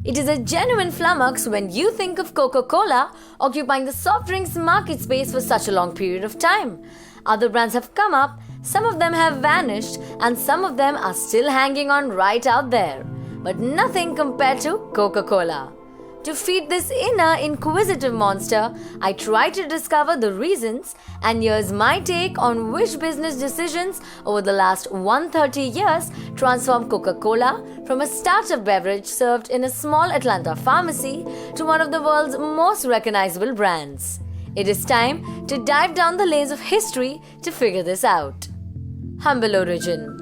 It is a genuine flummox when you think of Coca-Cola occupying the soft drinks market space for such a long period of time. Other brands have come up, some of them have vanished, and some of them are still hanging on right out there. But nothing compared to Coca-Cola. To feed this inner inquisitive monster, I try to discover the reasons, and here's my take on which business decisions over the last 130 years transformed Coca-Cola from a startup beverage served in a small Atlanta pharmacy to one of the world's most recognizable brands. It is time to dive down the lanes of history to figure this out. Humble origin.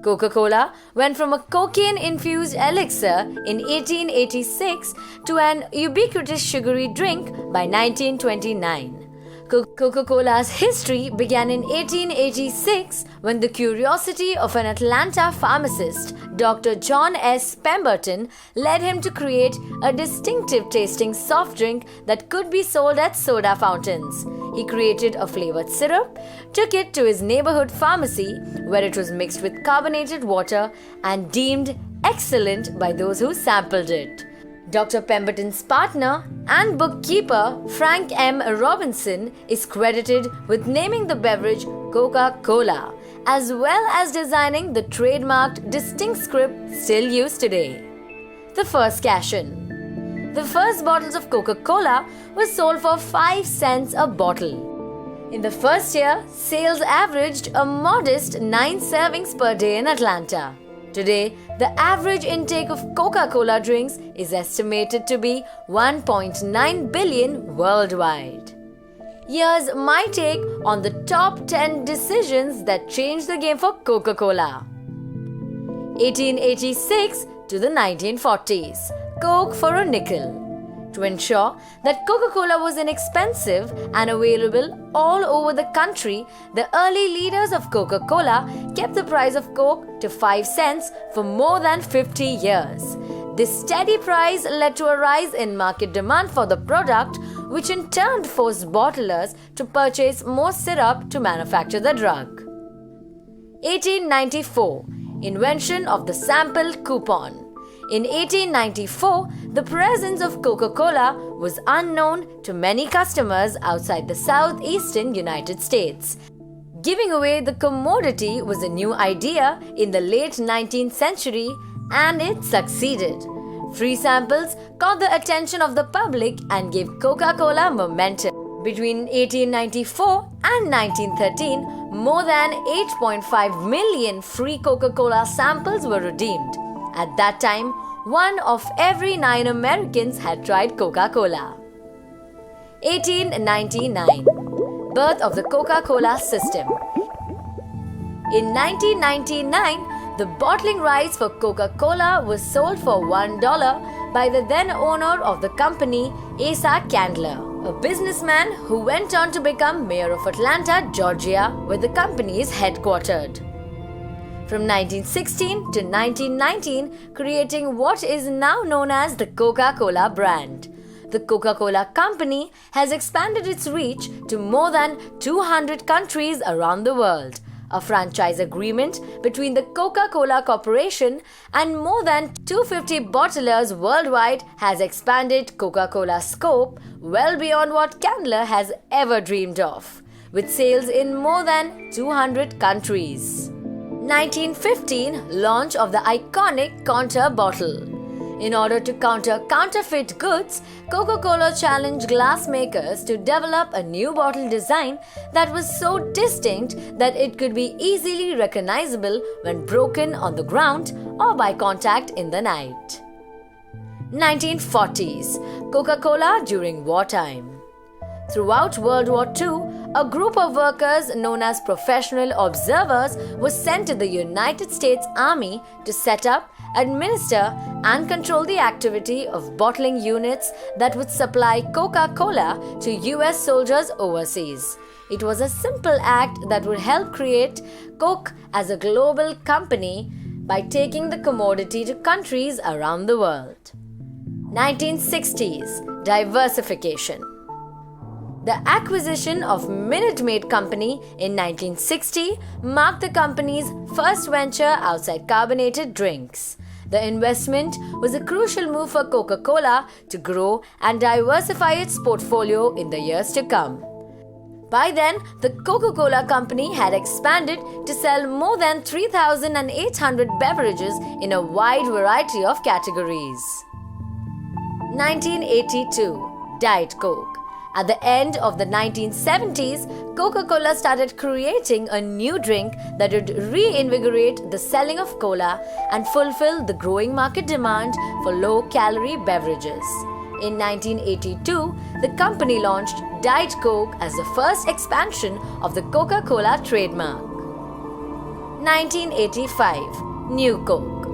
Coca-Cola went from a cocaine-infused elixir in 1886 to an ubiquitous sugary drink by 1929. Coca-Cola's history began in 1886 when the curiosity of an Atlanta pharmacist, Dr. John S. Pemberton, led him to create a distinctive tasting soft drink that could be sold at soda fountains. He created a flavored syrup, took it to his neighborhood pharmacy where it was mixed with carbonated water and deemed excellent by those who sampled it. Dr. Pemberton's partner and bookkeeper, Frank M. Robinson, is credited with naming the beverage Coca-Cola, as well as designing the trademarked distinct script still used today. The first cash-in. The first bottles of Coca-Cola were sold for 5 cents a bottle. In the first year, sales averaged a modest 9 servings per day in Atlanta. Today, the average intake of Coca-Cola drinks is estimated to be 1.9 billion worldwide. Here's my take on the top 10 decisions that changed the game for Coca-Cola. 1886 to the 1940s. Coke for a nickel. To ensure that Coca-Cola was inexpensive and available all over the country, the early leaders of Coca-Cola kept the price of Coke to 5 cents for more than 50 years. This steady price led to a rise in market demand for the product, which in turn forced bottlers to purchase more syrup to manufacture the drug. 1894. Invention of the sample coupon. In 1894, the presence of Coca-Cola was unknown to many customers outside the southeastern United States. Giving away the commodity was a new idea in the late 19th century, and it succeeded. Free samples caught the attention of the public and gave Coca-Cola momentum. Between 1894 and 1913, more than 8.5 million free Coca-Cola samples were redeemed. At that time, 1 of every 9 Americans had tried Coca-Cola. 1899. Birth of the Coca-Cola system. In 1999, the bottling rights for Coca-Cola was sold for $1 by the then owner of the company, Asa Candler, a businessman who went on to become mayor of Atlanta, Georgia, where the company is headquartered. From 1916 to 1919, creating what is now known as the Coca-Cola brand. The Coca-Cola Company has expanded its reach to more than 200 countries around the world. A franchise agreement between the Coca-Cola Corporation and more than 250 bottlers worldwide has expanded Coca-Cola's scope well beyond what Candler has ever dreamed of, with sales in more than 200 countries. 1915 launch of the iconic Contour bottle. In order to counter counterfeit goods, Coca-Cola challenged glass makers to develop a new bottle design that was so distinct that it could be easily recognizable when broken on the ground or by contact in the night. 1940s. Coca-Cola during wartime. Throughout World War II, a group of workers known as professional observers was sent to the United States Army to set up, administer, and control the activity of bottling units that would supply Coca-Cola to US soldiers overseas. It was a simple act that would help create Coke as a global company by taking the commodity to countries around the world. 1960s. Diversification. The acquisition of Minute Maid Company in 1960 marked the company's first venture outside carbonated drinks. The investment was a crucial move for Coca-Cola to grow and diversify its portfolio in the years to come. By then, the Coca-Cola Company had expanded to sell more than 3,800 beverages in a wide variety of categories. 1982. Diet Coke. At the end of the 1970s, Coca-Cola started creating a new drink that would reinvigorate the selling of cola and fulfill the growing market demand for low-calorie beverages. In 1982, the company launched Diet Coke as the first expansion of the Coca-Cola trademark. 1985. New Coke.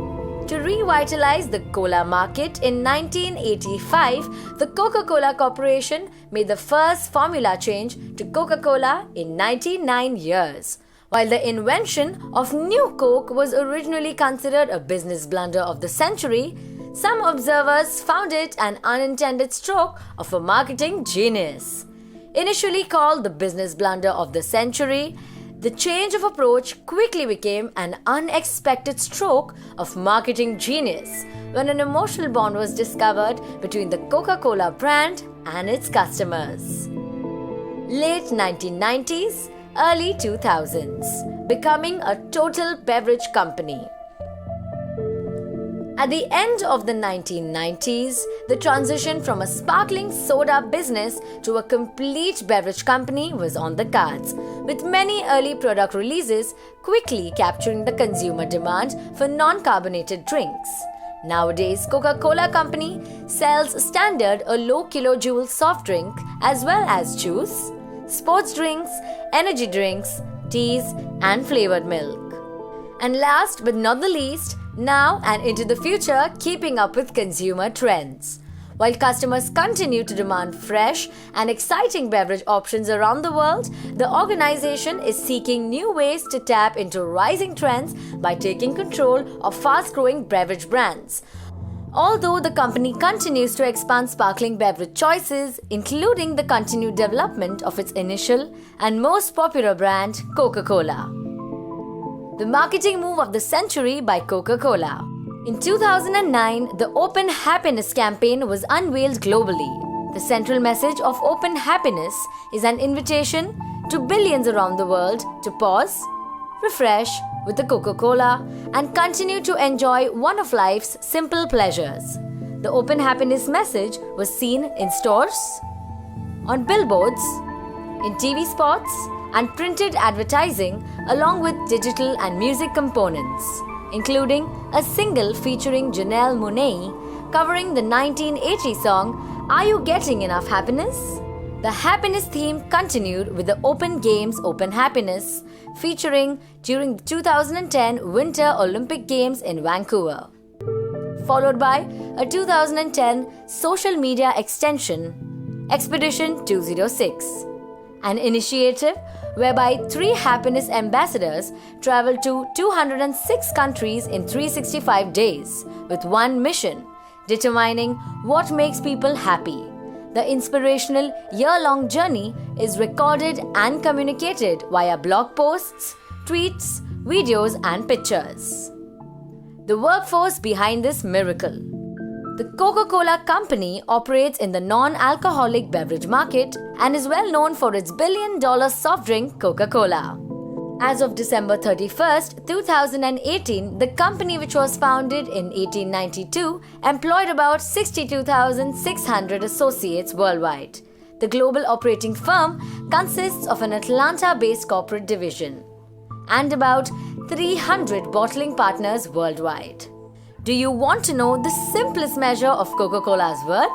To revitalize the cola market in 1985, the Coca-Cola Corporation made the first formula change to Coca-Cola in 99 years. While the invention of New Coke was originally considered a business blunder of the century, some observers found it an unintended stroke of a marketing genius. Initially called the business blunder of the century, the change of approach quickly became an unexpected stroke of marketing genius when an emotional bond was discovered between the Coca-Cola brand and its customers. Late 1990s, early 2000s, becoming a total beverage company. At the end of the 1990s, the transition from a sparkling soda business to a complete beverage company was on the cards, with many early product releases quickly capturing the consumer demand for non-carbonated drinks. Nowadays, Coca-Cola Company sells standard or low kilojoule soft drink as well as juice, sports drinks, energy drinks, teas and flavored milk. And last but not the least, now and into the future, keeping up with consumer trends. While customers continue to demand fresh and exciting beverage options around the world, the organization is seeking new ways to tap into rising trends by taking control of fast-growing beverage brands. Although the company continues to expand sparkling beverage choices, including the continued development of its initial and most popular brand, Coca-Cola. The marketing move of the century by Coca-Cola. In 2009, the Open Happiness campaign was unveiled globally. The central message of Open Happiness is an invitation to billions around the world to pause, refresh with the Coca-Cola, and continue to enjoy one of life's simple pleasures. The Open Happiness message was seen in stores, on billboards, in TV spots, and printed advertising, along with digital and music components, including a single featuring Janelle Monáe covering the 1980 song Are You Getting Enough Happiness? The happiness theme continued with the Open Games Open Happiness, featuring during the 2010 Winter Olympic Games in Vancouver, followed by a 2010 social media extension, Expedition 206, an initiative whereby 3 happiness ambassadors traveled to 206 countries in 365 days with one mission, determining what makes people happy. The inspirational year-long journey is recorded and communicated via blog posts, tweets, videos, and pictures. The workforce behind this miracle. The Coca-Cola Company operates in the non-alcoholic beverage market and is well known for its billion-dollar soft drink Coca-Cola. As of December 31st, 2018, the company, which was founded in 1892, employed about 62,600 associates worldwide. The global operating firm consists of an Atlanta-based corporate division and about 300 bottling partners worldwide. Do you want to know the simplest measure of Coca-Cola's worth?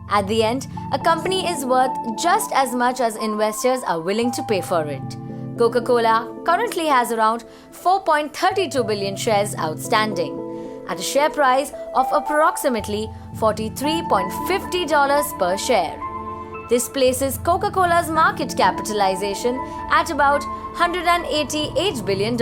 At the end, a company is worth just as much as investors are willing to pay for it. Coca-Cola currently has around 4.32 billion shares outstanding, at a share price of approximately $43.50 per share. This places Coca-Cola's market capitalization at about $188 billion.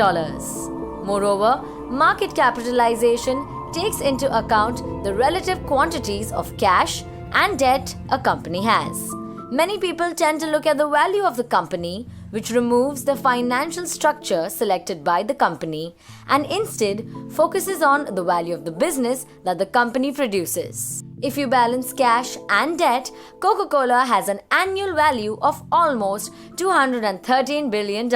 Moreover, market capitalization takes into account the relative quantities of cash and debt a company has. Many people tend to look at the value of the company, which removes the financial structure selected by the company and instead focuses on the value of the business that the company produces. If you balance cash and debt, Coca-Cola has an annual value of almost $213 billion.